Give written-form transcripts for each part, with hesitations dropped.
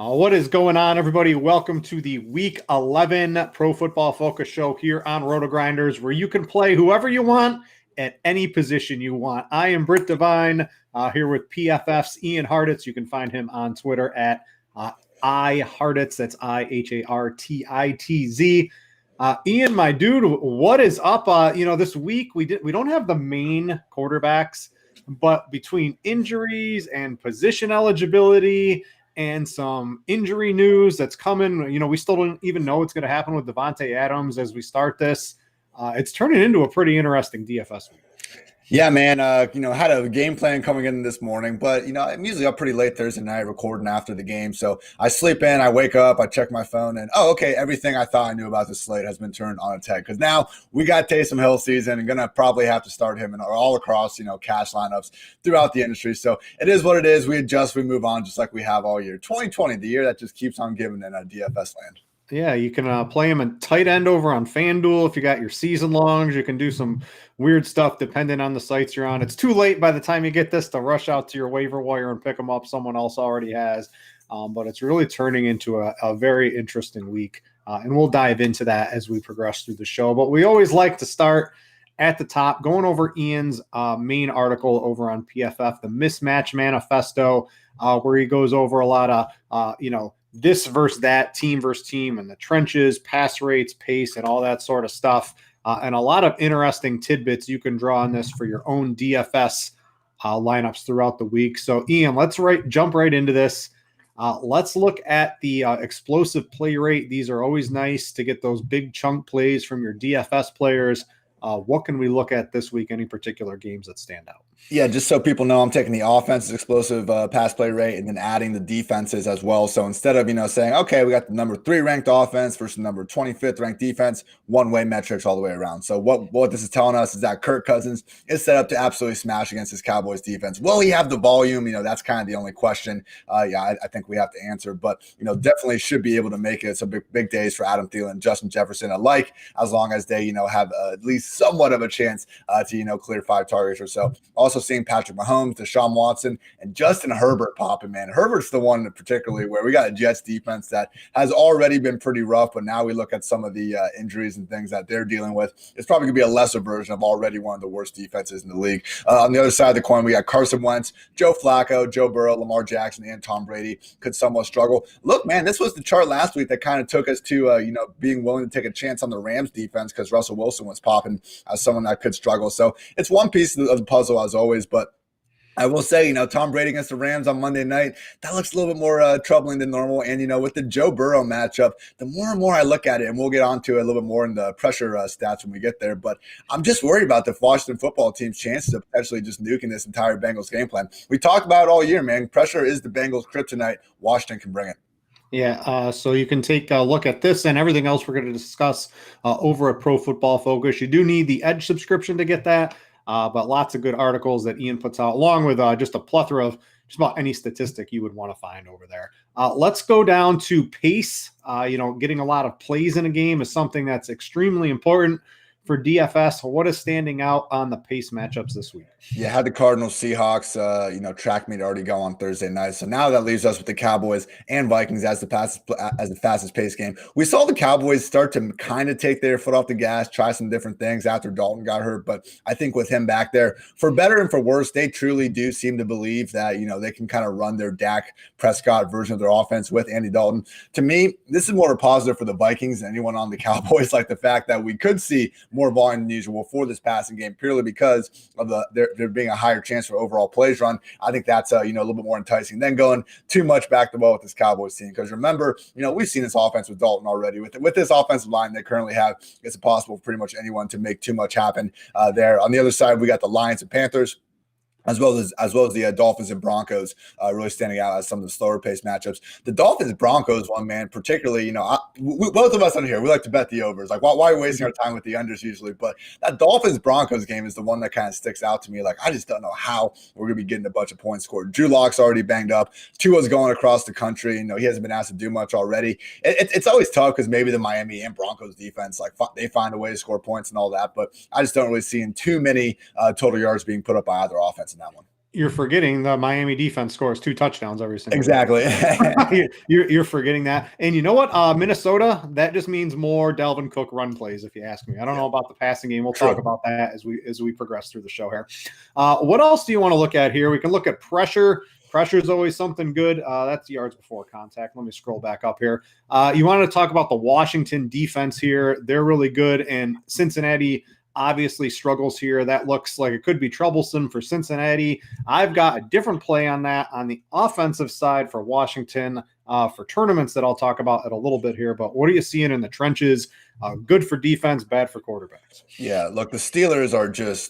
What is going on, everybody? Welcome to the Week 11 Pro Football Focus Show here on Rotogrinders, where you can play whoever you want at any position you want. I am Britt Devine, here with PFF's Ian Hartitz. You can find him on Twitter at iHartitz. That's IHARTITZ. Ian, my dude, what is up? This week we don't have the main quarterbacks, but between injuries and position eligibility and some injury news that's coming, we still don't even know what's going to happen with Devontae Adams as we start this. It's turning into a pretty interesting DFS week. Yeah, man. Had a game plan coming in this morning, but I'm usually up pretty late Thursday night recording after the game. So I sleep in, I wake up, I check my phone, and everything I thought I knew about the slate has been turned on its head. Because now we got Taysom Hill season, and gonna probably have to start him in all across cash lineups throughout the industry. So it is what it is. We adjust, we move on, just like we have all year. 2020, the year that just keeps on giving in DFS land. Yeah, you can play him in tight end over on FanDuel if you got your season longs. You can do some weird stuff depending on the sites you're on. It's too late by the time you get this to rush out to your waiver wire and pick them up. Someone else already has. But it's really turning into a very interesting week. And we'll dive into that as we progress through the show. But we always like to start at the top, going over Ian's main article over on PFF, the Mismatch Manifesto, where he goes over a lot of, this versus that, team versus team, and the trenches, pass rates, pace, and all that sort of stuff. And a lot of interesting tidbits you can draw on this for your own DFS lineups throughout the week. So, Ian, let's jump right into this. Let's look at the explosive play rate. These are always nice to get those big chunk plays from your DFS players. What can we look at this week? Any particular games that stand out? Yeah, just so people know, I'm taking the offense's explosive pass play rate and then adding the defenses as well. So instead of, saying, okay, we got the number 3 ranked offense versus number 25th ranked defense, one-way metrics all the way around. So what this is telling us is that Kirk Cousins is set up to absolutely smash against his Cowboys defense. Will he have the volume? That's kind of the only question. I think we have to answer, but, definitely should be able to make it. So big days for Adam Thielen, Justin Jefferson alike, as long as they, have at least somewhat of a chance to, clear 5 targets or so. Also seeing Patrick Mahomes, Deshaun Watson, and Justin Herbert popping, man. Herbert's the one particularly where we got a Jets defense that has already been pretty rough, but now we look at some of the injuries and things that they're dealing with. It's probably going to be a lesser version of already one of the worst defenses in the league. On the other side of the coin, we got Carson Wentz, Joe Flacco, Joe Burrow, Lamar Jackson, and Tom Brady could somewhat struggle. Look, man, this was the chart last week that kind of took us to, being willing to take a chance on the Rams defense because Russell Wilson was popping as someone that could struggle. So it's one piece of the puzzle as always, but I will say, Tom Brady against the Rams on Monday night, that looks a little bit more troubling than normal. And, with the Joe Burrow matchup, the more and more I look at it, and we'll get onto it a little bit more in the pressure stats when we get there, but I'm just worried about the Washington football team's chances of potentially just nuking this entire Bengals game plan. We talked about it all year, man. Pressure is the Bengals' kryptonite. Washington can bring it. Yeah, so you can take a look at this and everything else we're going to discuss over at Pro Football Focus. You do need the Edge subscription to get that. But lots of good articles that Ian puts out, along with just a plethora of just about any statistic you would want to find over there. Let's go down to pace. Getting a lot of plays in a game is something that's extremely important for DFS. What is standing out on the pace matchups this week? Yeah, had the Cardinals, Seahawks, track meet already go on Thursday night. So now that leaves us with the Cowboys and Vikings as the fastest pace game. We saw the Cowboys start to kind of take their foot off the gas, try some different things after Dalton got hurt. But I think with him back there, for better and for worse, they truly do seem to believe that, they can kind of run their Dak Prescott version of their offense with Andy Dalton. To me, this is more a positive for the Vikings than anyone on the Cowboys, like the fact that we could see more volume than usual for this passing game purely because of there being a higher chance for overall plays run. I think that's a little bit more enticing than going too much back the well with this Cowboys team. Because remember, we've seen this offense with Dalton already. With this offensive line they currently have, it's impossible for pretty much anyone to make too much happen there. On the other side, we got the Lions and Panthers, as well as the Dolphins and Broncos really standing out as some of the slower pace matchups. The Dolphins-Broncos one, man, particularly, both of us on here, we like to bet the overs. Like, why are we wasting our time with the unders usually? But that Dolphins-Broncos game is the one that kind of sticks out to me. Like, I just don't know how we're going to be getting a bunch of points scored. Drew Lock's already banged up. Tua's going across the country. He hasn't been asked to do much already. It's always tough because maybe the Miami and Broncos defense, like, they find a way to score points and all that. But I just don't really see too many total yards being put up by either offense in that one. You're forgetting the Miami defense scores 2 touchdowns every single Exactly. day. You're forgetting that. And you know what? Minnesota, that just means more Dalvin Cook run plays, if you ask me. I don't know about the passing game. We'll talk about that as we progress through the show here. What else do you want to look at here? We can look at pressure. Pressure is always something good. That's yards before contact. Let me scroll back up here. You wanted to talk about the Washington defense here. They're really good. And Cincinnati obviously struggles here. That looks like it could be troublesome for Cincinnati. I've got a different play on that on the offensive side for Washington for tournaments that I'll talk about in a little bit here. But what are you seeing in the trenches? Good for defense, bad for quarterbacks. Yeah, look, the Steelers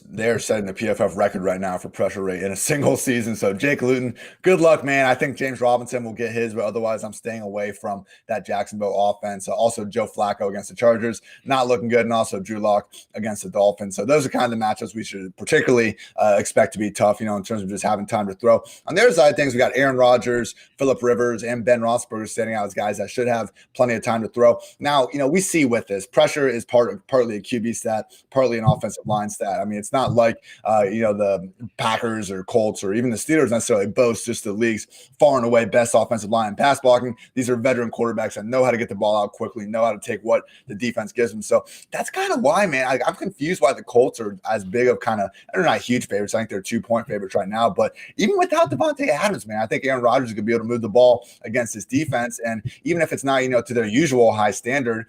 they're setting the PFF record right now for pressure rate in a single season. So Jake Luton, good luck, man. I think James Robinson will get his, but otherwise I'm staying away from that Jacksonville offense. Also Joe Flacco against the Chargers, not looking good. And also Drew Lock against the Dolphins. So those are kind of the matchups we should particularly expect to be tough, in terms of just having time to throw. On the other side of things, we got Aaron Rodgers, Phillip Rivers, and Ben Roethlisberger standing out as guys that should have plenty of time to throw. Now, we see with this, pressure is partly a QB stat, partly an offensive line stat. I mean, it's not like, the Packers or Colts or even the Steelers necessarily boast just the league's far and away best offensive line in pass blocking. These are veteran quarterbacks that know how to get the ball out quickly, know how to take what the defense gives them. So that's kind of why, man, I'm confused why the Colts are as big of they're not huge favorites. I think they're 2-point favorites right now. But even without Devontae Adams, man, I think Aaron Rodgers is going to be able to move the ball against this defense. And even if it's not, to their usual high standard,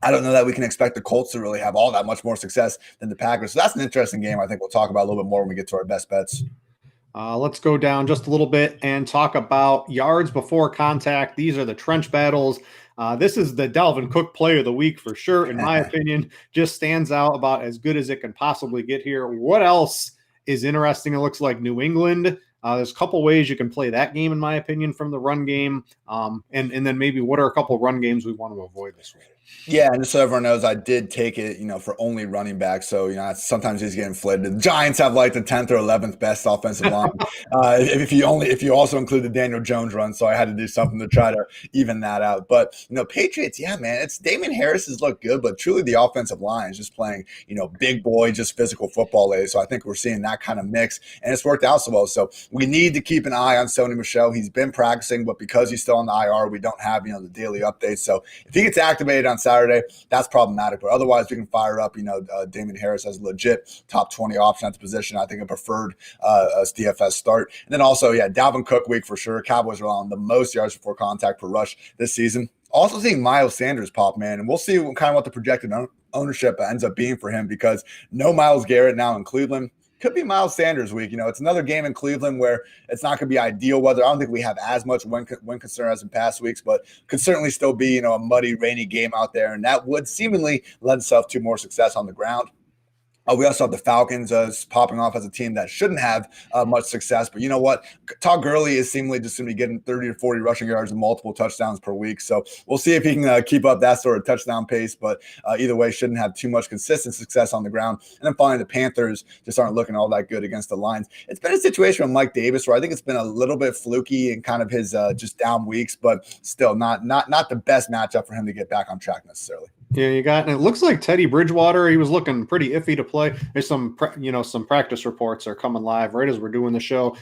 I don't know that we can expect the Colts to really have all that much more success than the Packers. So that's an interesting game. I think we'll talk about a little bit more when we get to our best bets. Let's go down just a little bit and talk about yards before contact. These are the trench battles. This is the Dalvin Cook play of the week for sure, in my opinion. Just stands out about as good as it can possibly get here. What else is interesting? It looks like New England. There's a couple ways you can play that game, in my opinion, from the run game. And then maybe what are a couple run games we want to avoid this week? Yeah, and just so everyone knows, I did take it, for only running back. So, sometimes he's getting inflated. The Giants have like the 10th or 11th best offensive line. If you also include the Daniel Jones run, so I had to do something to try to even that out. But Patriots, yeah, man, it's Damian Harris has looked good, but truly the offensive line is just playing, big boy, just physical football lately. So I think we're seeing that kind of mix, and it's worked out so well. So we need to keep an eye on Sony Michel. He's been practicing, but because he's still on the IR, we don't have the daily updates. So if he gets activated on Saturday, that's problematic. But otherwise, we can fire up, Damian Harris as a legit top 20 option at the position. I think a preferred DFS start. And then also, Dalvin Cook week for sure. Cowboys are on the most yards before contact per rush this season. Also seeing Miles Sanders pop, man, and we'll see what the projected ownership ends up being for him, because no Myles Garrett now in Cleveland. Could be Miles Sanders week. It's another game in Cleveland where it's not going to be ideal weather. I don't think we have as much wind concern as in past weeks, but could certainly still be, a muddy, rainy game out there. And that would seemingly lend itself to more success on the ground. We also have the Falcons popping off as a team that shouldn't have much success. But you know what? Todd Gurley is seemingly just going to be getting 30 to 40 rushing yards and multiple touchdowns per week. So we'll see if he can keep up that sort of touchdown pace. But either way, shouldn't have too much consistent success on the ground. And then finally, the Panthers just aren't looking all that good against the Lions. It's been a situation with Mike Davis where I think it's been a little bit fluky in kind of his just down weeks, but still not the best matchup for him to get back on track necessarily. Yeah, and it looks like Teddy Bridgewater, he was looking pretty iffy to play. There's some practice reports are coming live right as we're doing the show.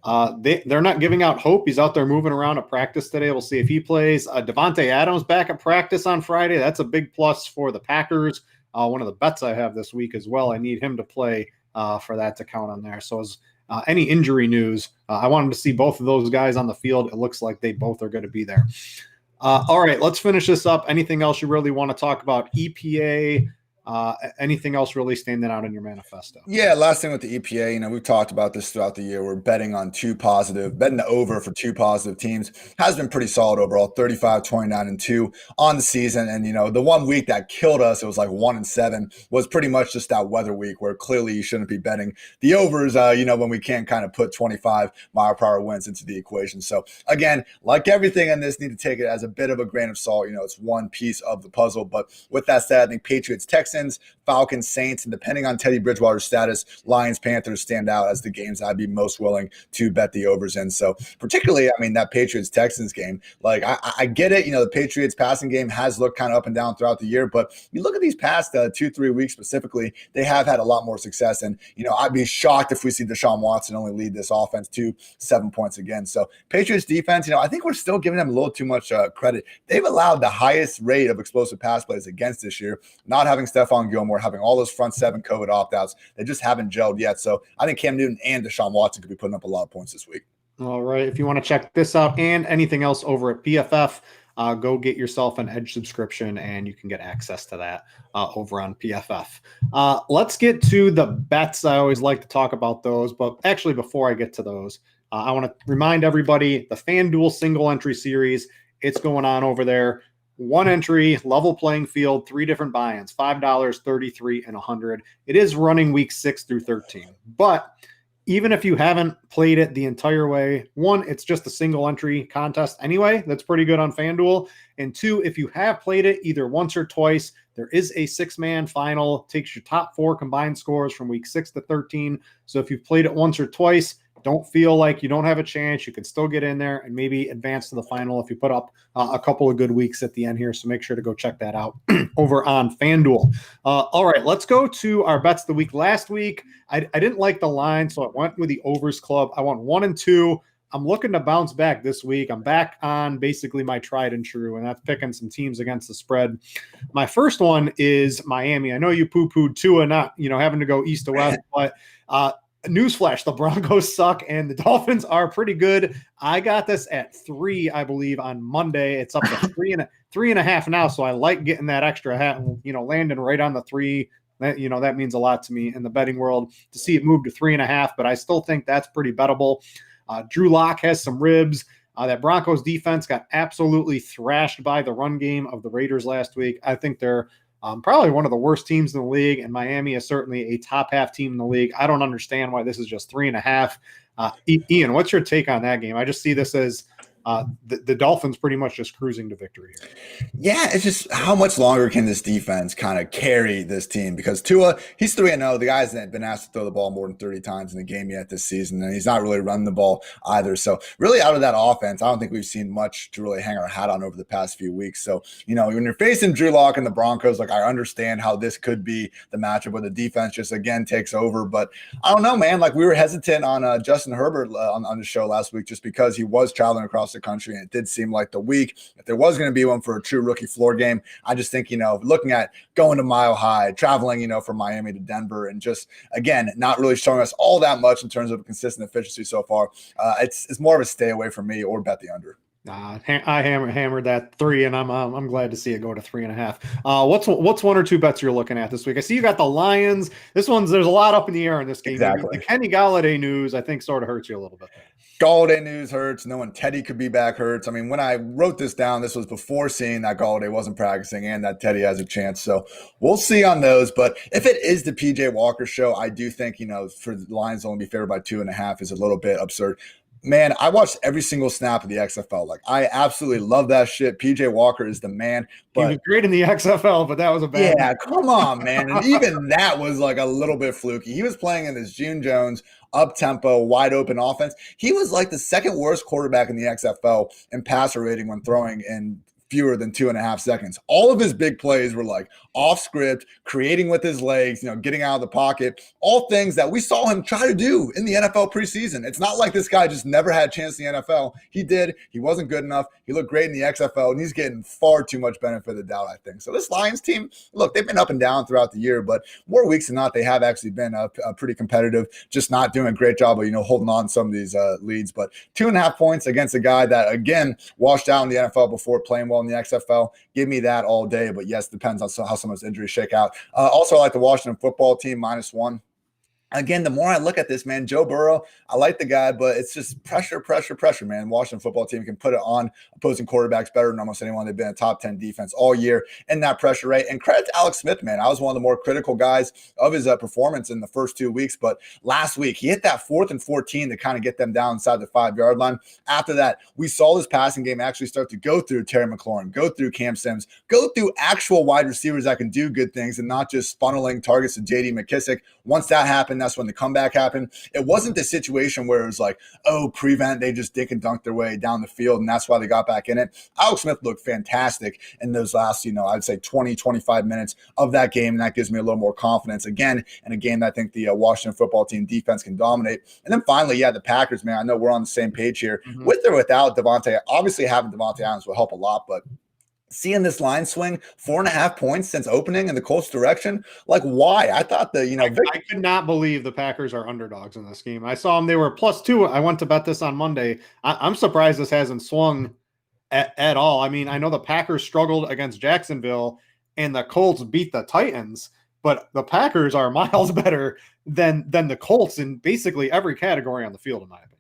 They're not giving out hope. He's out there moving around at practice today. We'll see if he plays. Devontae Adams back at practice on Friday. That's a big plus for the Packers. One of the bets I have this week as well. I need him to play for that to count on there. So as any injury news, I wanted to see both of those guys on the field. It looks like they both are going to be there. All right, let's finish this up. Anything else you really want to talk about? EPA, anything else really standing out in your manifesto? Yeah, last thing with the EPA, we've talked about this throughout the year. We're betting the over for 2 positive teams. Has been pretty solid overall, 35, 29, and 2 on the season. And, the one week that killed us, it was like 1 and 7, was pretty much just that weather week where clearly you shouldn't be betting the overs, when we can't kind of put 25 mile per hour winds into the equation. So again, like everything in this, need to take it as a bit of a grain of salt. It's one piece of the puzzle. But with that said, I think Patriots, Texans, Texans, Falcons, Saints, and depending on Teddy Bridgewater's status, Lions, Panthers stand out as the games I'd be most willing to bet the overs in. So particularly, I mean, that Patriots-Texans game, like I get it. The Patriots passing game has looked kind of up and down throughout the year, but you look at these past 2-3 weeks specifically, they have had a lot more success. And, I'd be shocked if we see Deshaun Watson only lead this offense to 7 points again. So Patriots defense, I think we're still giving them a little too much credit. They've allowed the highest rate of explosive pass plays against this year, not having Stephon Gilmore, having all those front seven COVID opt-outs. They just haven't gelled yet. So I think Cam Newton and Deshaun Watson could be putting up a lot of points this week. All right. If you want to check this out and anything else over at PFF, go get yourself an Edge subscription and you can get access to that over on PFF. Let's get to the bets. I always like to talk about those, but actually before I get to those, I want to remind everybody the FanDuel single entry series, it's going on over there. One entry, level playing field, 3 different buy-ins, $5, $33, and $100. It is running week 6 through 13, but even if you haven't played it the entire way, 1, it's just a single entry contest anyway. That's pretty good on FanDuel. And 2, if you have played it either once or twice, there is a 6-man final, takes your top 4 combined scores from week 6 to 13. So if you've played it once or twice, don't feel like you don't have a chance. You can still get in there and maybe advance to the final if you put up a couple of good weeks at the end here. So make sure to go check that out over on FanDuel. All right, let's go to our bets of the week. Last week, I didn't like the line, so I went with the overs club. I went 1 and 2. I'm looking to bounce back this week. I'm back on basically my tried and true, and that's picking some teams against the spread. My first one is Miami. I know you poo-pooed Tua not, having to go east to west, but newsflash, the Broncos suck and the Dolphins are pretty good. I got this at 3, I believe, on Monday. It's up to 3.5 now. So I like getting that extra hat, landing right on the 3. That means a lot to me in the betting world to see it move to 3.5, but I still think that's pretty bettable. Drew Lock has some ribs. That Broncos defense got absolutely thrashed by the run game of the Raiders last week. I think they're probably one of the worst teams in the league, and Miami is certainly a top half team in the league. I don't understand why this is just 3.5. Ian, what's your take on that game? I just see this as the Dolphins pretty much just cruising to victory here. Yeah, it's just how much longer can this defense kind of carry this team? Because Tua, he's 3-0. The guy's been asked to throw the ball more than 30 times in a game yet this season, and he's not really running the ball either. So really out of that offense, I don't think we've seen much to really hang our hat on over the past few weeks. So, when you're facing Drew Lock and the Broncos, I understand how this could be the matchup where the defense just, again, takes over. But I don't know, man. We were hesitant on Justin Herbert on the show last week just because he was traveling across the country, and it did seem like the week, if there was going to be one for a true rookie floor game, I just think, looking at going to Mile High, traveling, from Miami to Denver, and just, again, not really showing us all that much in terms of consistent efficiency so far. It's more of a stay away from me or bet the under. I hammered that 3, and I'm glad to see it go to 3.5. What's 1 or 2 bets you're looking at this week? I see you got the Lions. There's a lot up in the air in this game. Exactly. The Kenny Galladay news, I think, sort of hurts you a little bit. Galladay news hurts. Knowing Teddy could be back hurts. I mean, when I wrote this down, this was before seeing that Galladay wasn't practicing and that Teddy has a chance. So we'll see on those. But if it is the PJ Walker show, I do think, for the Lions to only be favored by 2.5 is a little bit absurd. Man, I watched every single snap of the XFL. I absolutely love that shit. PJ Walker is the man. But he was great in the XFL, but that was a bad. Yeah, come on, man. And even that was a little bit fluky. He was playing in this June Jones up-tempo, wide-open offense. He was the second worst quarterback in the XFL in passer rating when throwing in fewer than 2.5 seconds. All of his big plays were off script, creating with his legs, getting out of the pocket, all things that we saw him try to do in the NFL preseason. It's not like this guy just never had a chance in the NFL. He did. He wasn't good enough. He looked great in the XFL, and he's getting far too much benefit of the doubt, I think. So this Lions team, look, they've been up and down throughout the year, but more weeks than not, they have actually been pretty competitive, just not doing a great job of, holding on to some of these leads. But 2.5 points against a guy that, again, washed out in the NFL before playing well in the XFL. Give me that all day. But yes, depends on how some of those injuries shake out. Also, I like the Washington football team -1. Again, the more I look at this, man, Joe Burrow, I like the guy, but it's just pressure, man. Washington football team can put it on opposing quarterbacks better than almost anyone. They've been a top 10 defense all year in that pressure rate. And credit to Alex Smith, man. I was one of the more critical guys of his performance in the first 2 weeks. But last week, he hit that 4th and 14 to kind of get them down inside the 5-yard line. After that, we saw this passing game actually start to go through Terry McLaurin, go through Cam Sims, go through actual wide receivers that can do good things and not just funneling targets to J.D. McKissick. Once that happened, that's when the comeback happened. It wasn't the situation where it was like, oh, prevent, they just dink and dunk their way down the field, and that's why they got back in it. Alex Smith looked fantastic in those last, I'd say 20, 25 minutes of that game, and that gives me a little more confidence, again, in a game that I think the Washington football team defense can dominate. And then finally, the Packers, man, I know we're on the same page here. Mm-hmm. With or without Devontae, obviously having Devontae Adams will help a lot, but seeing this line swing 4.5 points since opening in the Colts direction, like why? I thought I could not believe the Packers are underdogs in this game. I saw them; they were +2. I went to bet this on Monday. I'm surprised this hasn't swung at all. I mean, I know the Packers struggled against Jacksonville, and the Colts beat the Titans, but the Packers are miles better than the Colts in basically every category on the field, in my opinion.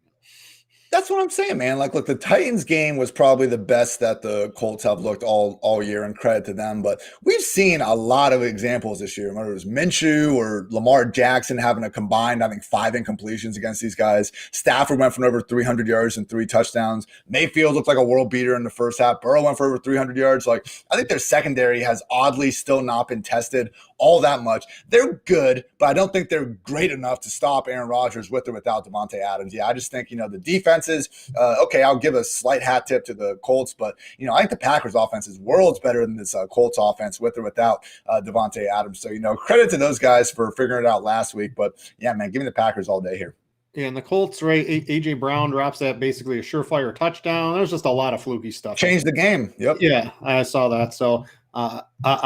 That's what I'm saying, man. Like, look, the Titans game was probably the best that the Colts have looked all year, and credit to them. But we've seen a lot of examples this year, whether it was Minshew or Lamar Jackson having a combined, I think, 5 incompletions against these guys. Stafford went for over 300 yards and 3 touchdowns. Mayfield looked like a world beater in the first half. Burrow went for over 300 yards. Like, I think their secondary has oddly still not been tested all that much. They're good, but I don't think they're great enough to stop Aaron Rodgers with or without Devontae Adams. I just think, the defenses, okay, I'll give a slight hat tip to the Colts, but, I think the Packers offense is worlds better than this Colts offense with or without Devontae Adams. So, credit to those guys for figuring it out last week. But, yeah, man, give me the Packers all day here. Yeah, and the Colts, right? A.J. Brown drops that basically a surefire touchdown. There's just a lot of fluky stuff. Changed the game. Yep. Yeah, I saw that. So, I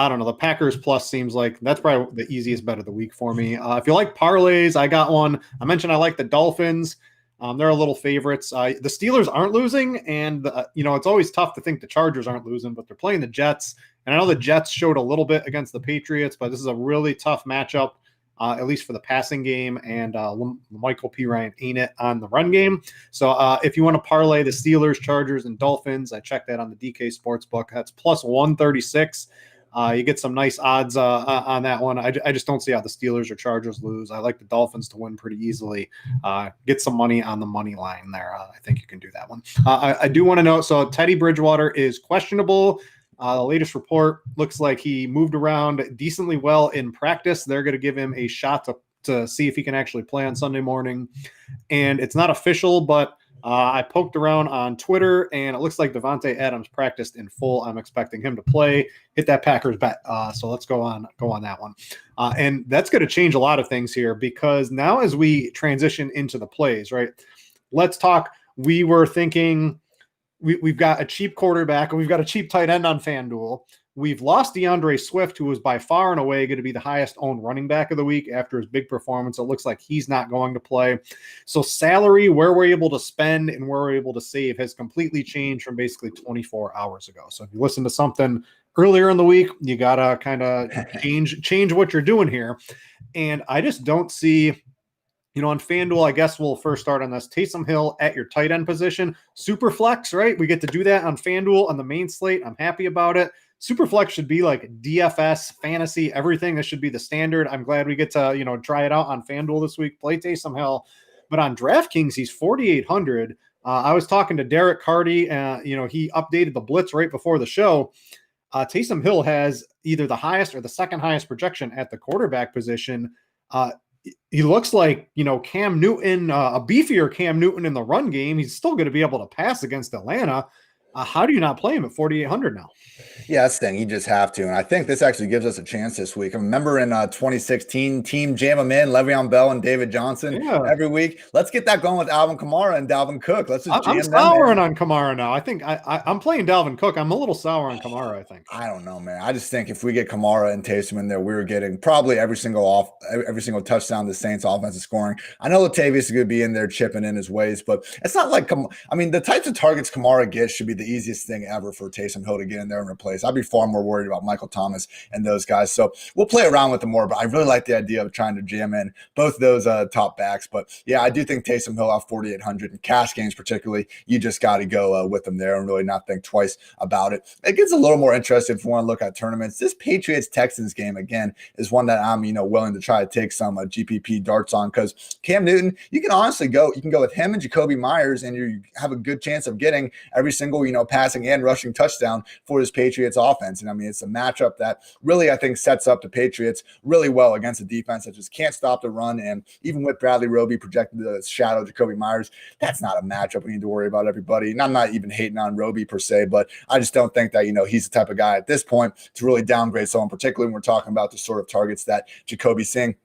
don't know. The Packers plus seems like that's probably the easiest bet of the week for me. If you like parlays, I got one. I mentioned I like the Dolphins. They're a little favorites. The Steelers aren't losing, and it's always tough to think the Chargers aren't losing, but they're playing the Jets. And I know the Jets showed a little bit against the Patriots, but this is a really tough matchup, at least for the passing game. And Michael P. Ryan ain't it on the run game. So if you want to parlay the Steelers, Chargers, and Dolphins, I checked that on the DK Sportsbook. That's plus 136. You get some nice odds on that one. I just don't see how the Steelers or Chargers lose. I like the Dolphins to win pretty easily. Get some money on the money line there. I think you can do that one. I do want to know, so Teddy Bridgewater is questionable. The latest report looks like he moved around decently well in practice. They're going to give him a shot to see if he can actually play on Sunday morning. And it's not official, but I poked around on Twitter, and it looks like Devontae Adams practiced in full. I'm expecting him to play. Hit that Packers bet. So let's go on that one. And that's going to change a lot of things here, because now as we transition into the plays, right? Let's talk. We were thinking we've got a cheap quarterback and we've got a cheap tight end on FanDuel. We've lost DeAndre Swift, who was by far and away going to be the highest owned running back of the week after his big performance. It looks like he's not going to play. So salary, where we're able to spend and where we're able to save has completely changed from basically 24 hours ago. So if you listen to something earlier in the week, you got to kind of change what you're doing here. And I just don't see, on FanDuel, I guess we'll first start on this. Taysom Hill at your tight end position. Super flex, right? We get to do that on FanDuel on the main slate. I'm happy about it. Superflex should be like DFS, fantasy, everything. This should be the standard. I'm glad we get to, try it out on FanDuel this week. Play Taysom Hill. But on DraftKings, he's 4,800. I was talking to Derek Carty. He updated the blitz right before the show. Taysom Hill has either the highest or the second highest projection at the quarterback position. He looks like, Cam Newton, a beefier Cam Newton in the run game. He's still going to be able to pass against Atlanta. How do you not play him at 4,800 now? Yeah, that's the thing. You just have to. And I think this actually gives us a chance this week. I remember in 2016, team jam them in, Le'Veon Bell and David Johnson every week. Let's get that going with Alvin Kamara and Dalvin Cook. Let's just jam them. I'm souring on Kamara now. I think I'm playing Dalvin Cook. I'm a little sour on Kamara, I think. I don't know, man. I just think if we get Kamara and Taysom in there, we were getting probably every single touchdown the Saints offense is scoring. I know Latavius is going to be in there chipping in his ways, but it's not like the types of targets Kamara gets should be the the easiest thing ever for Taysom Hill to get in there and replace. I'd be far more worried about Michael Thomas and those guys. So we'll play around with them more, but I really like the idea of trying to jam in both those top backs. But yeah, I do think Taysom Hill off 4,800 in cash games particularly, you just got to go with them there and really not think twice about it. It gets a little more interesting if you want to look at tournaments. This Patriots-Texans game, again, is one that I'm willing to try to take some GPP darts on, because Cam Newton, you can honestly go with him and Jacoby Myers, and you have a good chance of getting every single passing and rushing touchdown for this Patriots offense. And I mean, it's a matchup that really, I think, sets up the Patriots really well against a defense that just can't stop the run. And even with Bradley Roby projected to shadow Jacoby Myers, that's not a matchup we need to worry about, everybody. And I'm not even hating on Roby per se, but I just don't think that he's the type of guy at this point to really downgrade someone, particularly when we're talking about the sort of targets that Jacoby's seeing.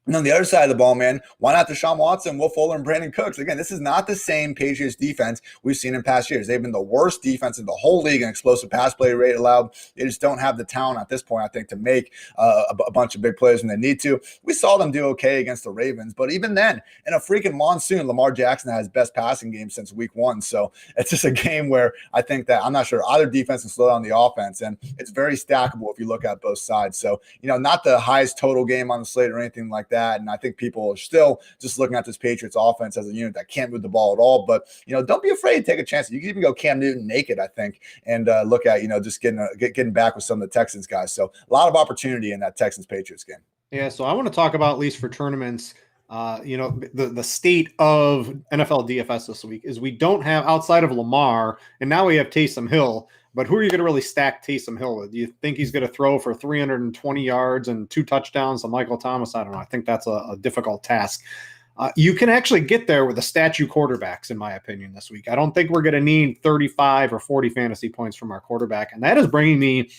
And on the other side of the ball, man, why not Deshaun Watson, Will Fuller, and Brandon Cooks? Again, this is not the same Patriots defense we've seen in past years. They've been the worst defense in the whole league in explosive pass play rate allowed. They just don't have the talent at this point, I think, to make a bunch of big plays when they need to. We saw them do okay against the Ravens, but even then, in a freaking monsoon, Lamar Jackson has best passing game since week 1. So it's just a game where I think that I'm not sure either defense can slow down the offense, and it's very stackable if you look at both sides. So, not the highest total game on the slate or anything like that. And I think people are still just looking at this Patriots offense as a unit that can't move the ball at all. But, don't be afraid to take a chance. You can even go Cam Newton naked, I think, and look at, just getting back with some of the Texans guys. So a lot of opportunity in that Texans-Patriots game. Yeah, so I want to talk about, at least for tournaments, the state of NFL DFS this week is we don't have, outside of Lamar, and now we have Taysom Hill. But who are you going to really stack Taysom Hill with? Do you think he's going to throw for 320 yards and 2 touchdowns to Michael Thomas? I don't know. I think that's a difficult task. You can actually get there with the statue quarterbacks, in my opinion, this week. I don't think we're going to need 35 or 40 fantasy points from our quarterback. And that is bringing me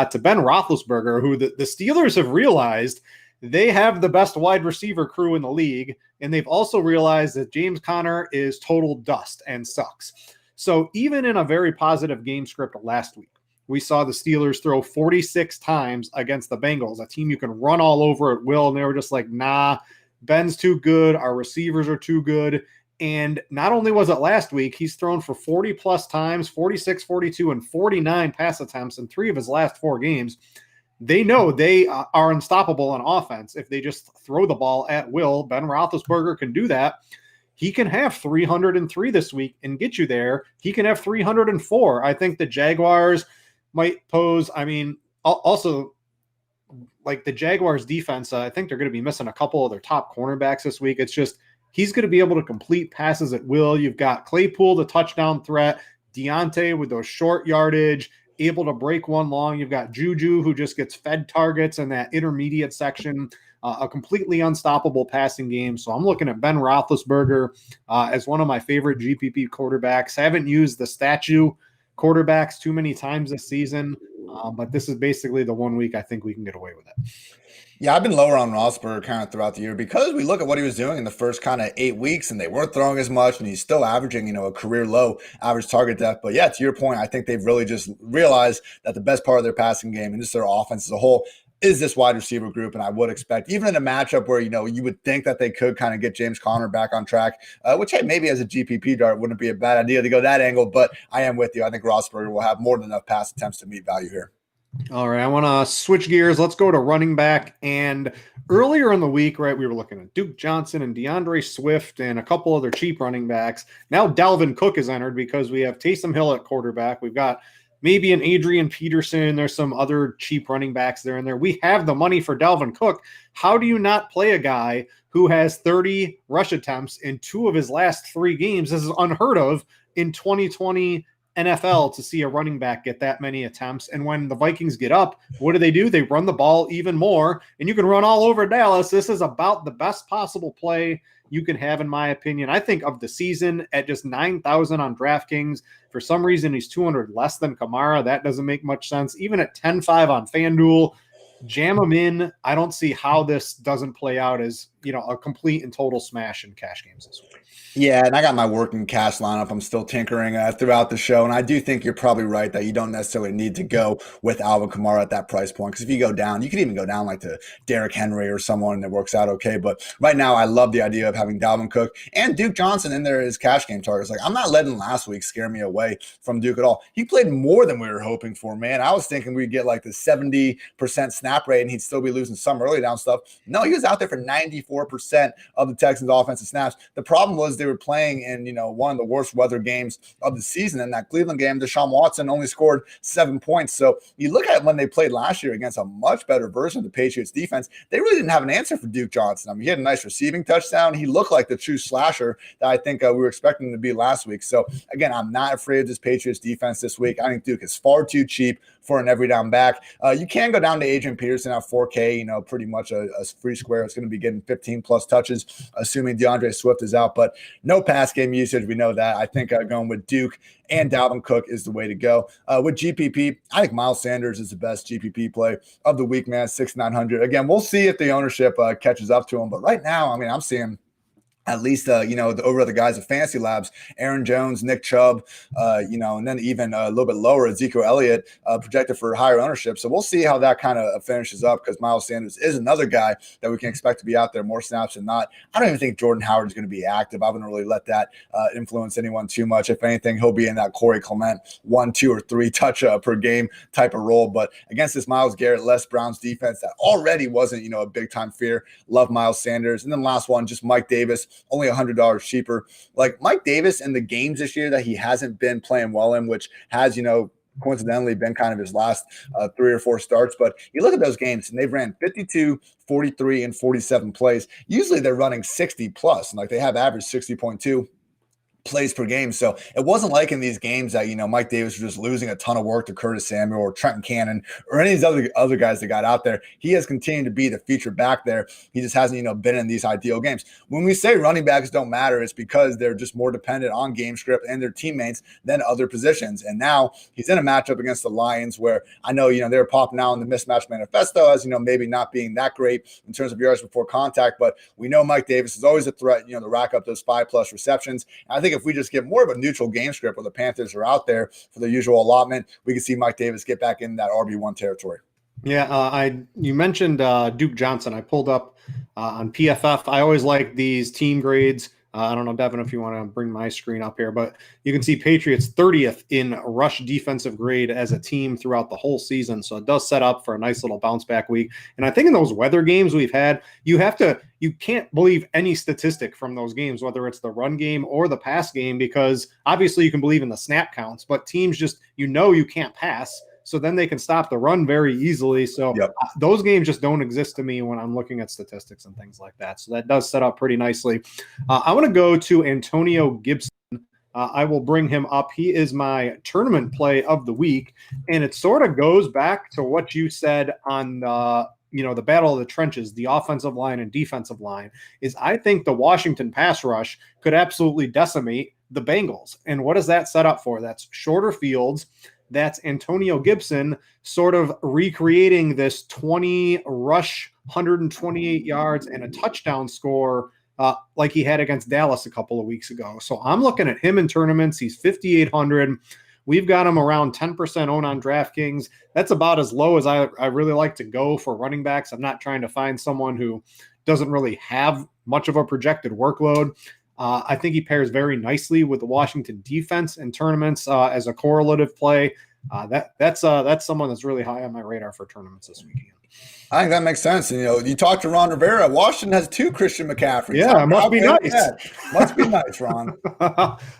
to Ben Roethlisberger, who the Steelers have realized they have the best wide receiver crew in the league. And they've also realized that James Conner is total dust and sucks. So even in a very positive game script last week, we saw the Steelers throw 46 times against the Bengals, a team you can run all over at will. And they were just like, nah, Ben's too good. Our receivers are too good. And not only was it last week, he's thrown for 40 plus times, 46, 42, and 49 pass attempts in 3 of his last 4 games. They know they are unstoppable on offense. If they just throw the ball at will, Ben Roethlisberger can do that. He can have 303 this week and get you there. He can have 304. I think the Jaguars might pose, also like the Jaguars defense, I think they're going to be missing a couple of their top cornerbacks this week. It's just, he's going to be able to complete passes at will. You've got Claypool, the touchdown threat, Deontay with those short yardage, able to break one long. You've got Juju, who just gets fed targets in that intermediate section. A completely unstoppable passing game. So I'm looking at Ben Roethlisberger as one of my favorite GPP quarterbacks. I haven't used the statue quarterbacks too many times this season, but this is basically the one week I think we can get away with it. Yeah, I've been lower on Roethlisberger kind of throughout the year because we look at what he was doing in the first kind of 8 weeks, and they weren't throwing as much, and he's still averaging, a career low average target depth. But yeah, to your point, I think they've really just realized that the best part of their passing game and just their offense as a whole is this wide receiver group. And I would expect, even in a matchup where, you would think that they could kind of get James Conner back on track, which, hey, maybe as a GPP dart wouldn't be a bad idea to go that angle. But I am with you. I think Roethlisberger will have more than enough pass attempts to meet value here. All right, I want to switch gears. Let's go to running back. And earlier in the week, right, we were looking at Duke Johnson and DeAndre Swift and a couple other cheap running backs. Now Dalvin Cook is entered because we have Taysom Hill at quarterback. We've got maybe an Adrian Peterson. There's some other cheap running backs there and there. We have the money for Dalvin Cook. How do you not play a guy who has 30 rush attempts in 2 of his last 3 games? This is unheard of in 2020 NFL to see a running back get that many attempts. And when the Vikings get up, what do? They run the ball even more, and you can run all over Dallas. This is about the best possible play you can have, in my opinion. I think of the season at just 9,000 on DraftKings. For some reason, he's 200 less than Kamara. That doesn't make much sense. Even at 10.5 on FanDuel, jam them in. I don't see how this doesn't play out as, a complete and total smash in cash games this week. Yeah, and I got my working cash lineup. I'm still tinkering throughout the show, and I do think you're probably right that you don't necessarily need to go with Alvin Kamara at that price point, because if you go down, you can even go down like to Derrick Henry or someone that works out okay. But right now, I love the idea of having Dalvin Cook and Duke Johnson in there as cash game targets. Like, I'm not letting last week scare me away from Duke at all. He played more than we were hoping for, man. I was thinking we'd get like the 70% snap rate and he'd still be losing some early down stuff. No, he was out there for 94% of the Texans' offensive snaps. The problem was they were playing in, one of the worst weather games of the season. In that Cleveland game, Deshaun Watson only scored 7 points. So you look at when they played last year against a much better version of the Patriots defense, they really didn't have an answer for Duke Johnson. I mean, he had a nice receiving touchdown. He looked like the true slasher that I think we were expecting him to be last week. So again, I'm not afraid of this Patriots defense this week. I think Duke is far too cheap for an every down back. You can go down to Adrian Peterson at 4K, pretty much a free square. It's going to be getting 15 plus touches, assuming DeAndre Swift is out, but no pass game usage. We know that. I think going with Duke and Dalvin Cook is the way to go. With GPP, I think Miles Sanders is the best GPP play of the week, man. 6,900. Again, we'll see if the ownership catches up to him, but right now, I mean, I'm seeing at least, over the guys at Fantasy Labs, Aaron Jones, Nick Chubb, and then even a little bit lower, Ezekiel Elliott projected for higher ownership. So we'll see how that kind of finishes up, because Miles Sanders is another guy that we can expect to be out there more snaps than not. I don't even think Jordan Howard is going to be active. I wouldn't really let that influence anyone too much. If anything, he'll be in that Corey Clement 1, 2, or 3 touch per game type of role. But against this Myles Garrett, Les Brown's defense that already wasn't, a big time fear, love Miles Sanders. And then last one, just Mike Davis, only $100 cheaper. Like Mike Davis in the games this year that he hasn't been playing well in, which has, coincidentally been kind of his last 3 or 4 starts. But you look at those games and they've ran 52, 43, and 47 plays. Usually they're running 60 plus, and like they have averaged 60.2 plays per game. So it wasn't like in these games that, Mike Davis was just losing a ton of work to Curtis Samuel or Trenton Cannon or any of these other guys that got out there. He has continued to be the feature back there. He just hasn't, been in these ideal games. When we say running backs don't matter, it's because they're just more dependent on game script and their teammates than other positions. And now he's in a matchup against the Lions where I know, they're popping out in the mismatch manifesto as, maybe not being that great in terms of yards before contact, but we know Mike Davis is always a threat, to rack up those 5+ receptions. And I think if we just get more of a neutral game script where the Panthers are out there for the usual allotment, we can see Mike Davis get back in that RB1 territory. Yeah, you mentioned Duke Johnson. I pulled up on PFF. I always like these team grades. I don't know, Devin, if you want to bring my screen up here, but you can see Patriots 30th in rush defensive grade as a team throughout the whole season. So it does set up for a nice little bounce back week. And I think in those weather games we've had, you can't believe any statistic from those games, whether it's the run game or the pass game, because obviously you can believe in the snap counts, but teams just, you can't pass. So then they can stop the run very easily. So Those games just don't exist to me when I'm looking at statistics and things like that. So that does set up pretty nicely. I want to go to Antonio Gibson. I will bring him up. He is my tournament play of the week. And it sort of goes back to what you said on the battle of the trenches, the offensive line and defensive line, is I think the Washington pass rush could absolutely decimate the Bengals. And what does that set up for? That's shorter fields. That's Antonio Gibson sort of recreating this 20 rush, 128 yards, and a touchdown score like he had against Dallas a couple of weeks ago. So I'm looking at him in tournaments. He's 5,800. We've got him around 10% owned on DraftKings. That's about as low as I really like to go for running backs. I'm not trying to find someone who doesn't really have much of a projected workload. I think he pairs very nicely with the Washington defense in tournaments as a correlative play. That's someone that's really high on my radar for tournaments this weekend. I think that makes sense. And, you talked to Ron Rivera. Washington has 2 Christian McCaffreys. Yeah, it must be nice. Must be nice, Ron.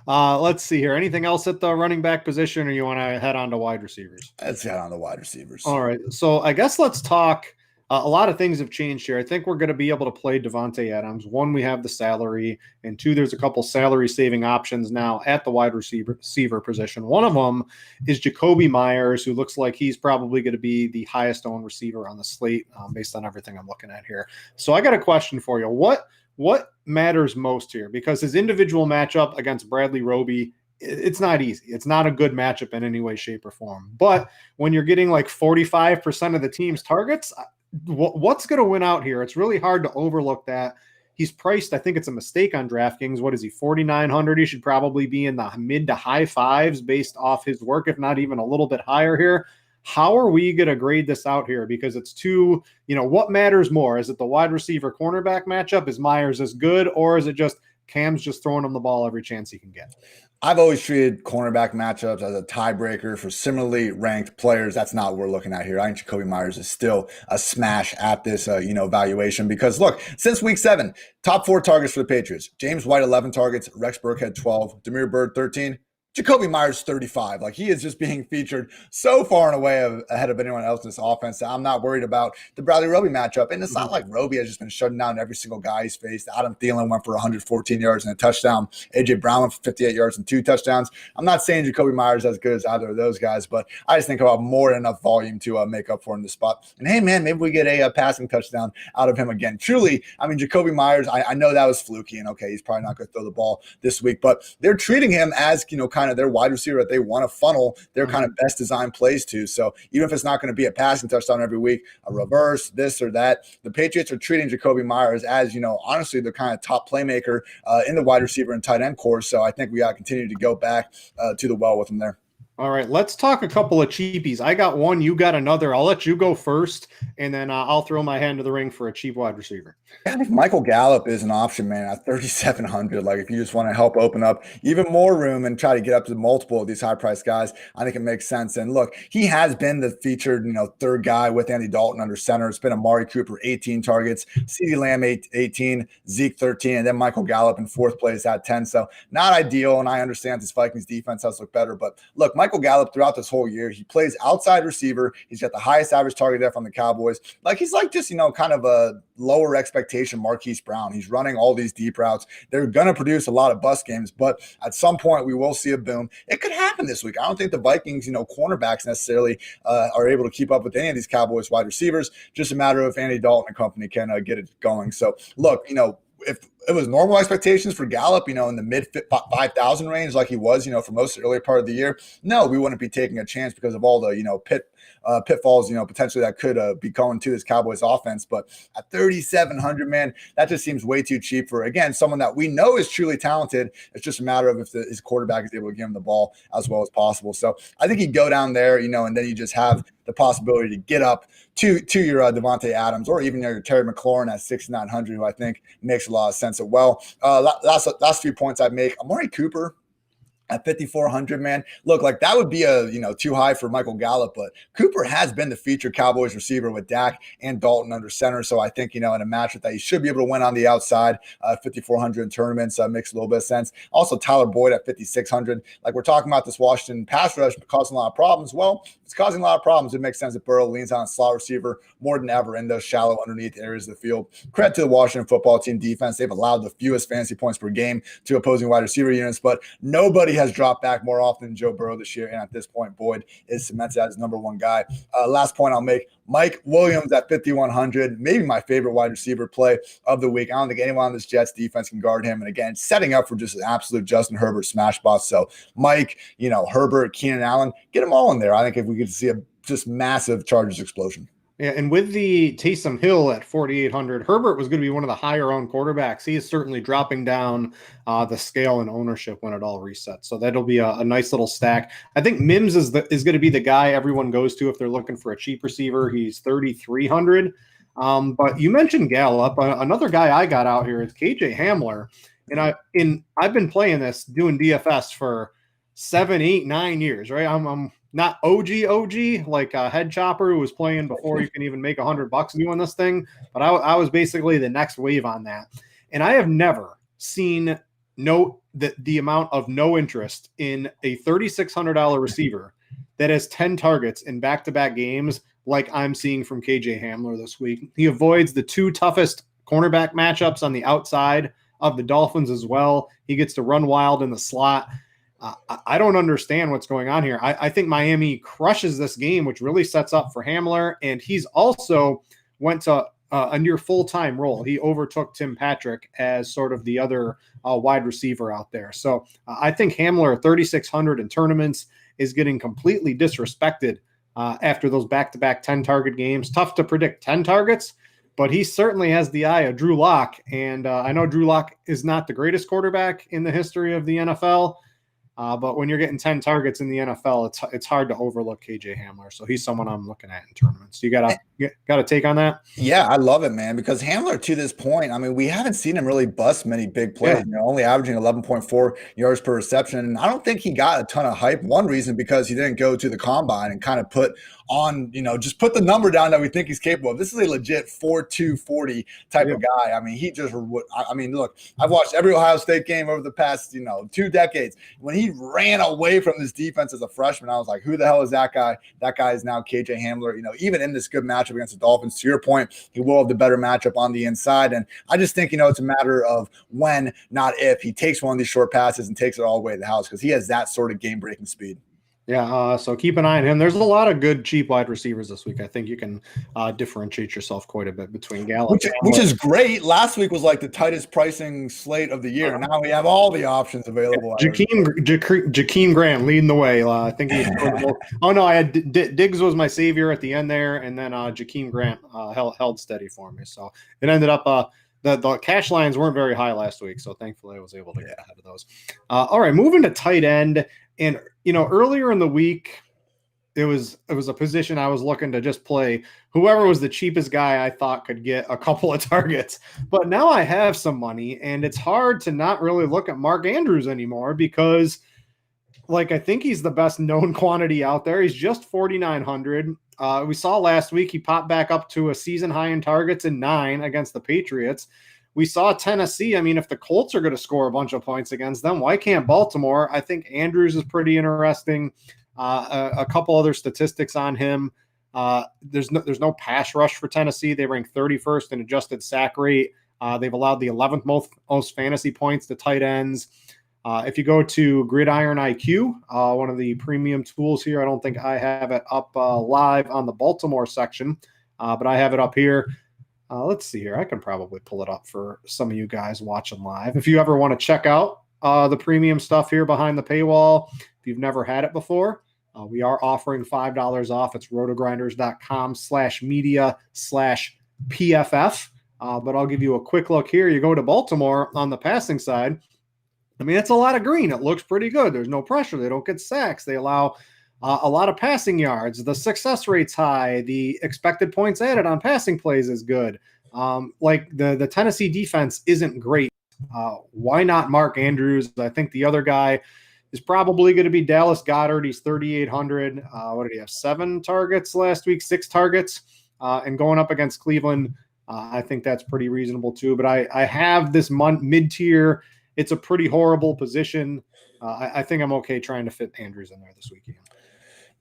Let's see here. Anything else at the running back position, or you want to head on to wide receivers? Let's head on to wide receivers. All right. So I guess let's talk. A lot of things have changed here. I think we're going to be able to play Devontae Adams. 1, we have the salary, and 2, there's a couple salary-saving options now at the wide receiver position. One of them is Jacoby Myers, who looks like he's probably going to be the highest-owned receiver on the slate based on everything I'm looking at here. So I got a question for you. What matters most here? Because his individual matchup against Bradley Roby it's not easy. It's not a good matchup in any way, shape, or form. But when you're getting like 45% of the team's targets, what's going to win out here? It's really hard to overlook that. He's priced, I think it's a mistake on DraftKings. What is he, 4,900? He should probably be in the mid to high fives based off his work, if not even a little bit higher here. How are we going to grade this out here? Because it's too, what matters more? Is it the wide receiver cornerback matchup? Is Myers as good? Or is it just Cam's just throwing him the ball every chance he can get? I've always treated cornerback matchups as a tiebreaker for similarly ranked players. That's not what we're looking at here. I think Jacoby Myers is still a smash at this, valuation because look, since week 7, top 4 targets for the Patriots. James White, 11 targets. Rex Burkhead, 12. Damiere Byrd, 13. Jacoby Myers, 35. Like, he is just being featured so far and away ahead of anyone else in this offense. I'm not worried about the Bradley Roby matchup. And it's not like Roby has just been shutting down every single guy he's faced. Adam Thielen went for 114 yards and a touchdown. A.J. Brown went for 58 yards and 2 touchdowns. I'm not saying Jacoby Myers is as good as either of those guys, but I just think about more than enough volume to make up for in the spot. And, hey, man, maybe we get a passing touchdown out of him again. Truly, I mean, Jacoby Myers, I know that was fluky, and, okay, he's probably not going to throw the ball this week, but they're treating him as, kind of their wide receiver that they want to funnel their kind of best design plays to. So even if it's not going to be a passing touchdown every week, a reverse, this or that, the Patriots are treating Jacoby Myers as, honestly, the kind of top playmaker in the wide receiver and tight end core. So I think we got to continue to go back to the well with him there. All right, let's talk a couple of cheapies. I got one, you got another. I'll let you go first, and then I'll throw my hand to the ring for a cheap wide receiver. I think Michael Gallup is an option, man, at 3,700. Like, if you just want to help open up even more room and try to get up to multiple of these high-priced guys, I think it makes sense. And look, he has been the featured, third guy with Andy Dalton under center. It's been Amari Cooper, 18 targets, CeeDee Lamb, 18, Zeke, 13, and then Michael Gallup in 4th place at 10. So not ideal, and I understand this Vikings defense has looked better. But look, Michael Gallup throughout this whole year, he plays outside receiver. He's got the highest average target depth on the Cowboys. Like, he's like just, kind of a lower expectation Marquise Brown. He's running all these deep routes. They're going to produce a lot of bust games, but at some point we will see a boom. It could happen this week. I don't think the Vikings, cornerbacks necessarily are able to keep up with any of these Cowboys wide receivers. Just a matter of Andy Dalton and company can get it going. So look, if it was normal expectations for Gallup, in the mid 5,000 range, like he was, for most of the early part of the year, no, we wouldn't be taking a chance because of all the, pitfalls, potentially that could be going to this Cowboys offense. But at 3,700, man, that just seems way too cheap for, again, someone that we know is truly talented. It's just a matter of if his quarterback is able to give him the ball as well as possible. So I think he'd go down there, and then you just have the possibility to get up to your Devontae Adams or even your Terry McLaurin at 6,900, who I think makes a lot of sense as well. Last few points I'd make. Amari Cooper at 5,400, man. Look, like that would be too high for Michael Gallup, but Cooper has been the featured Cowboys receiver with Dak and Dalton under center. So I think, in a matchup that he should be able to win on the outside, 5,400 in tournaments makes a little bit of sense. Also, Tyler Boyd at 5,600. Like, we're talking about this Washington pass rush causing a lot of problems. Well, it's causing a lot of problems. It makes sense that Burrow leans on a slot receiver more than ever in those shallow underneath areas of the field. Credit to the Washington football team defense. They've allowed the fewest fantasy points per game to opposing wide receiver units, but nobody has dropped back more often than Joe Burrow this year. And at this point, Boyd is cemented as number one guy. Last point I'll make, Mike Williams at 5,100, maybe my favorite wide receiver play of the week. I don't think anyone on this Jets defense can guard him. And again, setting up for just an absolute Justin Herbert smash bust. So Mike, Herbert, Keenan Allen, get them all in there. I think if we could see a just massive Chargers explosion. Yeah, and with the Taysom Hill at 4,800, Herbert was going to be one of the higher owned quarterbacks. He is certainly dropping down the scale in ownership when it all resets. So that'll be a nice little stack. I think Mims is going to be the guy everyone goes to if they're looking for a cheap receiver. He's 3,300. But you mentioned Gallup. Another guy I got out here is KJ Hamler. And I've been playing this, doing DFS for 7, 8, 9 years, right? I'm not OG like a head chopper who was playing before you can even make $100 doing this thing. But I was basically the next wave on that. And I have never seen the amount of no interest in a $3,600 receiver that has 10 targets in back-to-back games like I'm seeing from KJ Hamler this week. He avoids the 2 toughest cornerback matchups on the outside of the Dolphins as well. He gets to run wild in the slot. I don't understand what's going on here. I think Miami crushes this game, which really sets up for Hamler. And he's also went to a near full-time role. He overtook Tim Patrick as sort of the other wide receiver out there. So I think Hamler 3,600 in tournaments is getting completely disrespected after those back-to-back 10-target games. Tough to predict 10 targets, but he certainly has the eye of Drew Lock. And I know Drew Lock is not the greatest quarterback in the history of the NFL, but when you're getting 10 targets in the NFL, it's hard to overlook KJ Hamler. So he's someone I'm looking at in tournaments. You got a take on that? Yeah, I love it, man, because Hamler, to this point, I mean, we haven't seen him really bust many big plays, only averaging 11.4 yards per reception. And I don't think he got a ton of hype. One reason, because he didn't go to the combine and kind of put on, just put the number down that we think he's capable of. This is a legit 4.2 40 type of guy. I mean, look, I've watched every Ohio State game over the past, 2 decades. When he ran away from this defense as a freshman, I was like, who the hell is that guy? That guy is now KJ Hamler. Even in this good matchup against the Dolphins, to your point, he will have the better matchup on the inside. And I just think, it's a matter of when, not if, he takes one of these short passes and takes it all the way to the house, because he has that sort of game-breaking speed. Yeah, so keep an eye on him. There's a lot of good cheap wide receivers this week. I think you can differentiate yourself quite a bit between Gallup. Which is great. Last week was like the tightest pricing slate of the year. Now we have all the options available. Jakeem Grant leading the way. I think he's oh no, I had Diggs was my savior at the end there, and then Jakeem Grant held steady for me. So it ended up the cash lines weren't very high last week, so thankfully I was able to get ahead of those. All right, moving to tight end. And, earlier in the week, it was a position I was looking to just play whoever was the cheapest guy I thought could get a couple of targets. But now I have some money, and it's hard to not really look at Mark Andrews anymore because, I think he's the best known quantity out there. He's just 4,900. We saw last week he popped back up to a season high in targets in 9 against the Patriots. We saw Tennessee. I mean, if the Colts are going to score a bunch of points against them, why can't Baltimore? I think Andrews is pretty interesting. A couple other statistics on him. There's no pass rush for Tennessee. They rank 31st in adjusted sack rate. They've allowed the 11th most fantasy points to tight ends. If you go to Gridiron IQ, one of the premium tools here, I don't think I have it up live on the Baltimore section, but I have it up here. Let's see here. I can probably pull it up for some of you guys watching live. If you ever want to check out the premium stuff here behind the paywall, if you've never had it before, we are offering $5 off. It's rotogrinders.com/media/PFF. But I'll give you a quick look here. You go to Baltimore on the passing side. I mean, it's a lot of green. It looks pretty good. There's no pressure. They don't get sacks. They allow a lot of passing yards. The success rate's high. The expected points added on passing plays is good. The Tennessee defense isn't great. Why not Mark Andrews? I think the other guy is probably going to be Dallas Goddard. He's 3,800. What did he have? 7 targets last week, 6 targets. And going up against Cleveland, I think that's pretty reasonable too. But I have this mid-tier. It's a pretty horrible position. I think I'm okay trying to fit Andrews in there this weekend.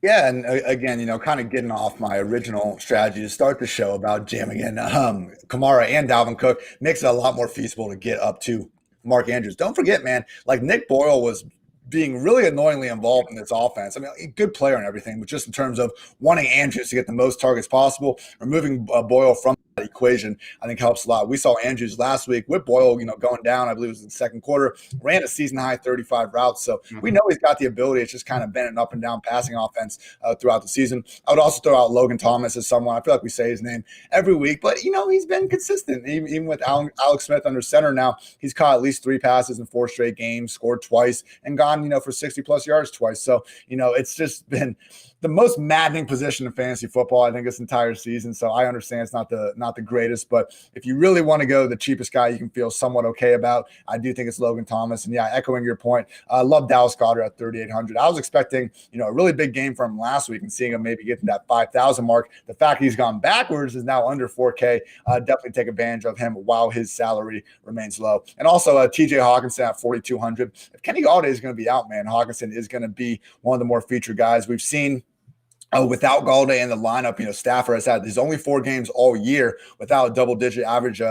Yeah, and again, kind of getting off my original strategy to start the show about jamming in Kamara and Dalvin Cook makes it a lot more feasible to get up to Mark Andrews. Don't forget, man, Nick Boyle was being really annoyingly involved in this offense. I mean, a good player and everything, but just in terms of wanting Andrews to get the most targets possible, removing Boyle from that equation, I think helps a lot. We saw Andrews last week with Boyle, going down, I believe it was in the second quarter, ran a season high 35 routes. So we know he's got the ability. It's just kind of been an up and down passing offense throughout the season. I would also throw out Logan Thomas as someone. I feel like we say his name every week, but he's been consistent. Even with Alex Smith under center now, he's caught at least 3 passes in 4 straight games, scored twice, and gone, for 60 plus yards twice. So, it's just been the most maddening position in fantasy football, I think, this entire season. So I understand it's not the greatest, but if you really want to go the cheapest guy you can feel somewhat okay about, I do think it's Logan Thomas. And yeah, echoing your point, I love Dallas Goddard at 3,800. I was expecting, a really big game from him last week and seeing him maybe get to that 5,000 mark. The fact he's gone backwards is now under 4K. Definitely take advantage of him while his salary remains low. And also TJ Hawkinson at 4,200. If Kenny Golladay is going to be out, man, Hawkinson is going to be one of the more featured guys. We've seen Without Galladay in the lineup, Stafford has had these only 4 games all year without a double-digit average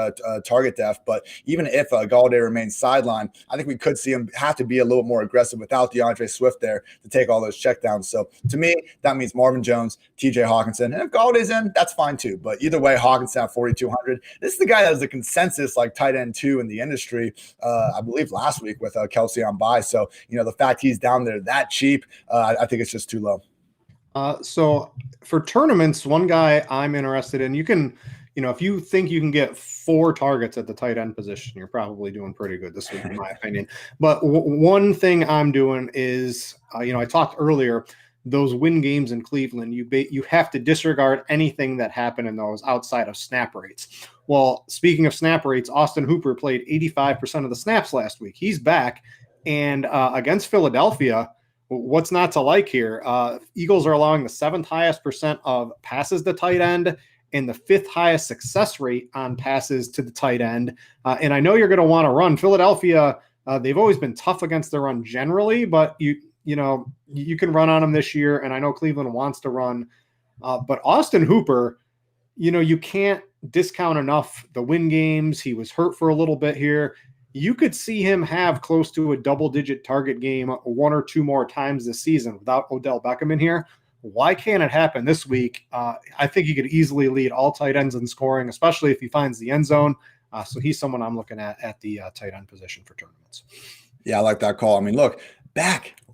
target depth. But even if Galladay remains sidelined, I think we could see him have to be a little more aggressive without DeAndre Swift there to take all those checkdowns. So to me, that means Marvin Jones, TJ Hawkinson, and if Galladay's in, that's fine too. But either way, Hawkinson at 4,200. This is the guy that was the consensus like tight end 2 in the industry, I believe last week with Kelsey on bye. So the fact he's down there that cheap, I think it's just too low. So for tournaments, one guy I'm interested in, you can, if you think you can get 4 targets at the tight end position, you're probably doing pretty good this week, in my opinion. But one thing I'm doing is, I talked earlier, those win games in Cleveland, you have to disregard anything that happened in those outside of snap rates. Well, speaking of snap rates, Austin Hooper played 85% of the snaps last week. He's back. And against Philadelphia, what's not to like here? Eagles are allowing the 7th highest percent of passes to tight end and the 5th highest success rate on passes to the tight end. And I know you're going to want to run. Philadelphia, they've always been tough against the run generally, but you can run on them this year. And I know Cleveland wants to run. But Austin Hooper, you can't discount enough the win games. He was hurt for a little bit here. You could see him have close to a double-digit target game 1 or 2 more times this season without Odell Beckham in here. Why can't it happen this week? I think he could easily lead all tight ends in scoring, especially if he finds the end zone. So he's someone I'm looking at the tight end position for tournaments. Yeah, I like that call. I mean, look,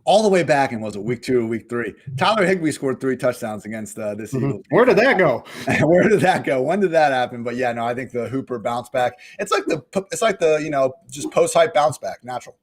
all the way back in, was it week 2 or week 3? Tyler Higbee scored 3 touchdowns against this Eagles. Where did that go? Where did that go? When did that happen? But yeah, no, I think the Hooper bounce back. It's like the just post hype bounce back, natural.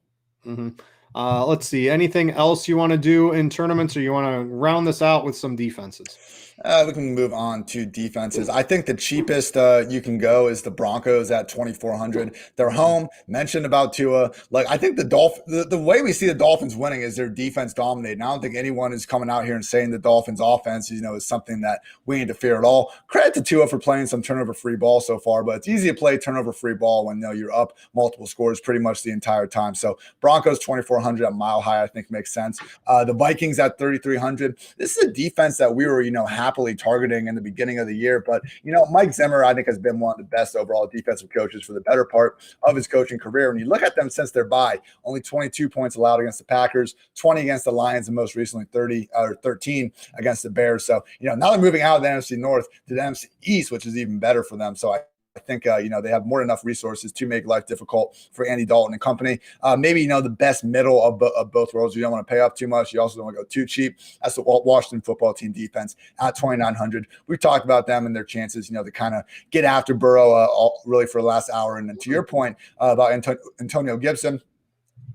Mm-hmm. Let's see. Anything else you want to do in tournaments, or you want to round this out with some defenses? We can move on to defenses. I think the cheapest you can go is the Broncos at 2,400. They're home. Mentioned about Tua. Like, I think the way we see the Dolphins winning is their defense dominating. I don't think anyone is coming out here and saying the Dolphins offense, is something that we need to fear at all. Credit to Tua for playing some turnover-free ball so far, but it's easy to play turnover-free ball when you're up multiple scores pretty much the entire time. So Broncos 2,400 at Mile High, I think makes sense. The Vikings at 3,300. This is a defense that we were, happily targeting in the beginning of the year. But, Mike Zimmer, I think, has been one of the best overall defensive coaches for the better part of his coaching career. When you look at them since their bye, only 22 points allowed against the Packers, 20 against the Lions, and most recently 13 against the Bears. So, now they're moving out of the NFC North to the NFC East, which is even better for them. So I think, they have more than enough resources to make life difficult for Andy Dalton and company. Maybe, the best middle of both worlds. You don't want to pay up too much. You also don't want to go too cheap. That's the Washington football team defense at 2,900. We talked about them and their chances, to kind of get after Burrow really for the last hour. And then to your point about Antonio Gibson,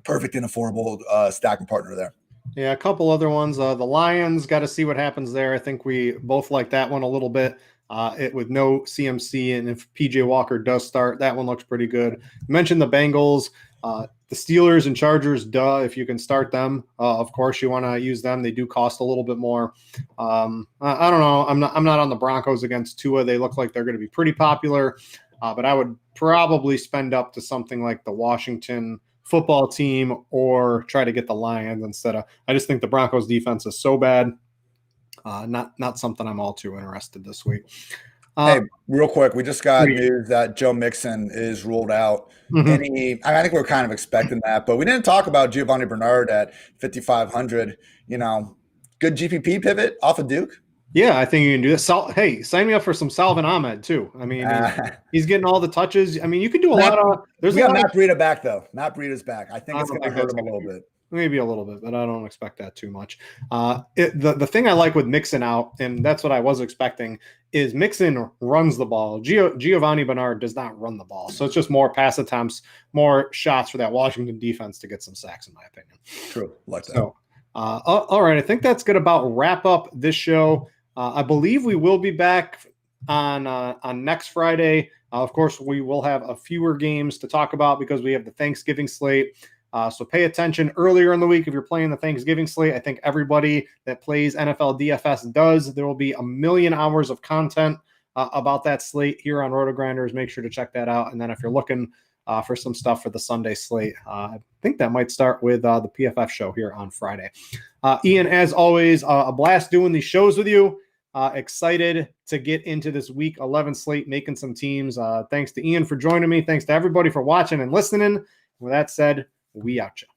perfect and affordable stacking partner there. Yeah, a couple other ones. The Lions, got to see what happens there. I think we both like that one a little bit. With no CMC, and if PJ Walker does start, that one looks pretty good. You mentioned the Bengals, the Steelers and Chargers. If you can start them, of course you want to use them. They do cost a little bit more. I don't know. I'm not on the Broncos against Tua. They look like they're going to be pretty popular, but I would probably spend up to something like the Washington football team or try to get the Lions instead of. I just think the Broncos defense is so bad. Not something I'm all too interested this week. Hey, real quick, we just got news that Joe Mixon is ruled out. Mm-hmm. I think we're kind of expecting that, but we didn't talk about Giovanni Bernard at 5,500. Good GPP pivot off of Duke. Yeah, I think you can do this. Hey, sign me up for some Salvin Ahmed too. I mean, he's getting all the touches. I mean, you can do a lot of. We got Matt Breida back though. Matt Breida's back. I think it's going to hurt him a little bit. Maybe a little bit, but I don't expect that too much. The thing I like with Mixon out, and that's what I was expecting, is Mixon runs the ball. Giovanni Bernard does not run the ball. So it's just more pass attempts, more shots for that Washington defense to get some sacks, in my opinion. True. Like that. So, all right. I think that's going to about wrap up this show. I believe we will be back on next Friday. Of course, we will have a fewer games to talk about because we have the Thanksgiving slate. So pay attention earlier in the week if you're playing the Thanksgiving slate. I think everybody that plays NFL DFS does. There will be 1 million hours of content about that slate here on Rotogrinders. Make sure to check that out. And then if you're looking for some stuff for the Sunday slate. I think that might start with the PFF show here on Friday. Ian, as always, a blast doing these shows with you. Excited to get into this week 11 slate, making some teams. Thanks to Ian for joining me. Thanks to everybody for watching and listening. With that said, we out you.